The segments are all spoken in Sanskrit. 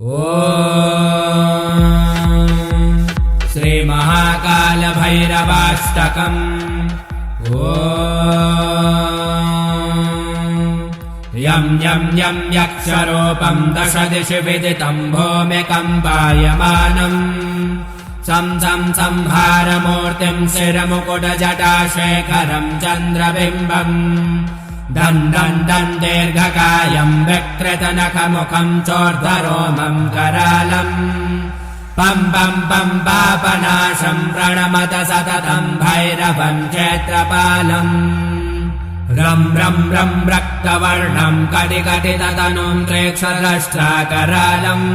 श्रीमहाकालभैरवाष्टकम् यं यं यं यक्षरूपं दशदिशि विदितं भूमिकम्पायमानम् सं संहारमूर्तिं शिरमुकुटजटाशेखरं चन्द्रबिम्बम् दन् दन् दन् दीर्घकायं विकृतनखमुखं चोर्ध्वरोमं करालम् पं पं पं पापनाशं प्रणमत सततं भैरवं क्षेत्रपालम् रं रं रं रक्तवर्णं कटिकटिततनुं त्रेक्षद्रष्ट्राकरालम्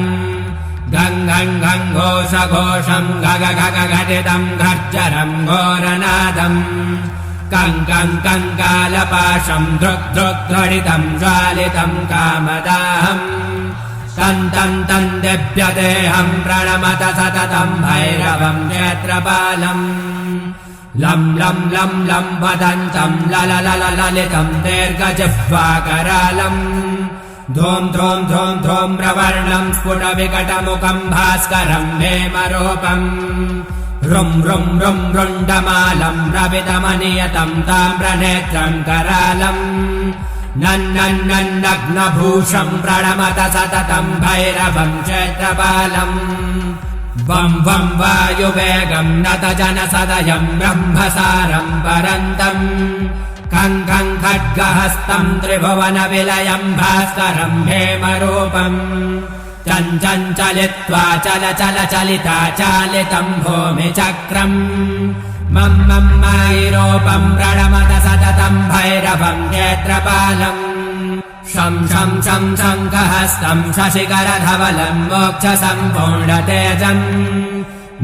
गं गं गं घोषघोषं गग गग घटितं घर्जरं घोरनादम् कं कं कं कालपाशं धृक् धृक् ध्वनितं ज्वालितं कामदाहम् तं तं तं दिव्यदेहं प्रणमत सततं भैरवं क्षेत्रपालम् लं लं लं लं वदन्तं लललललितं दीर्घजिह्वाकरालम् धूं धूं धूं धूं प्रवर्णं स्फुटविकटमुखं भास्करं हेमरूपम् रुं रुं रुं रुण्डमालं रवितमनियतं ताम्रनेत्रं करालम् नन्नन्नग्नभूषं प्रणमत सततं भैरवं क्षेत्रपालम् वं वं वायुवेगं नतजनसदयं ब्रह्मसारं परन्तम् खं खं खड्गहस्तं त्रिभुवनविलयं भास्करं हेमरूपम् चञ्चलित्वा चल चल चलिता चालितं भूमिचक्रम् मं मं मायिरूपं प्रणमत सततं भैरवं क्षेत्रपालम् शं शं शं शङ्खहस्तं शशिकरधवलं मोक्षसम्पूर्णतेजम्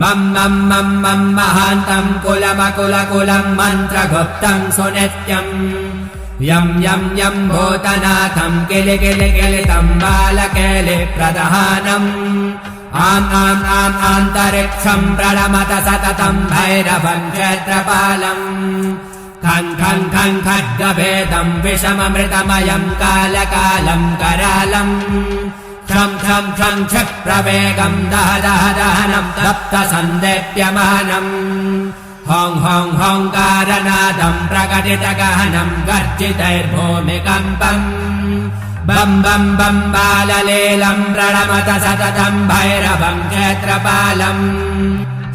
मं मं मं मं महान्तं कुलमकुलकुलं मन्त्रगुप्तं सुनित्यम् यं यं यं भूतनाथं किलि किलि किलितं बालकेलिप्रदहानम् आम् आम् आम् आन्तरिक्षं प्रणमत सततं भैरवं क्षेत्रपालम् खं खं खं खड्गभेदं विषममृतमयं कालकालं करालम् क्षं क्षं क्षं क्षिप्रवेगं दह दह दहनं तप्तसन्देप्यमानम् हौं हौं हौङ्कारनादं प्रकटितगहनं गर्जितैर्भूमिकम्पम् बं बं बं बाललीलं प्रणमत सततं भैरवं क्षेत्रपालम्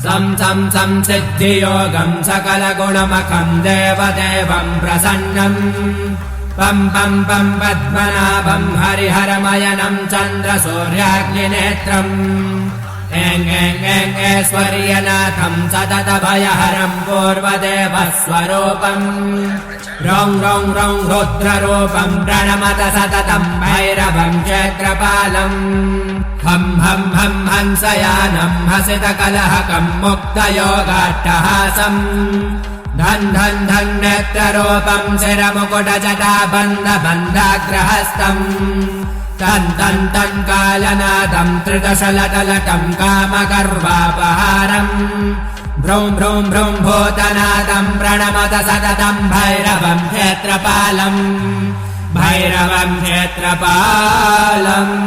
सं सं सं सिद्धियोगं सकलगुणमखं देवदेवं प्रसन्नम् पं पं पं पद्मनाभं हरिहरमयनं चन्द्रसूर्याग्निनेत्रम् एं एं एं ऐश्वर्यनाथं सततभयहरं पूर्वदेवस्वरूपम् रौं रौं रौं रुद्ररूपं प्रणमत सततं भैरवं क्षेत्रपालम् हं हं हं हंसयानं हसितकलहकं मुक्तयोगाट्टहासम् धन् धन् धन् नेत्ररूपं शिरमुकुटजटाबन्धबन्धाग्रहस्तम् तन् तन् तन् कालनादं त्रिदशलटलटं कामगर्वापहारम् भ्रूं भ्रूं भ्रूं भूतनादं प्रणमत सततं भैरवं क्षेत्रपालम् भैरवं क्षेत्रपालम्